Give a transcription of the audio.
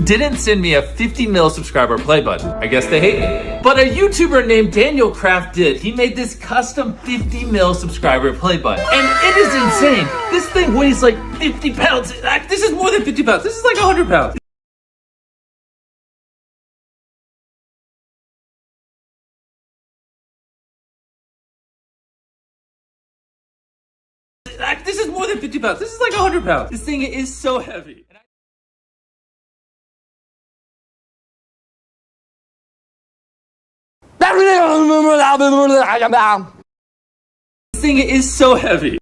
didn't send me a 50 mil subscriber play button. I guess they hate me. But a YouTuber named Daniel Kraft did. He made this custom 50 mil subscriber play button. And it is insane. This thing weighs like 50 pounds. This is more than 50 pounds. This is like 100 pounds. This is more than 50 pounds. This is like 100 pounds. This thing is so heavy. This thing is so heavy.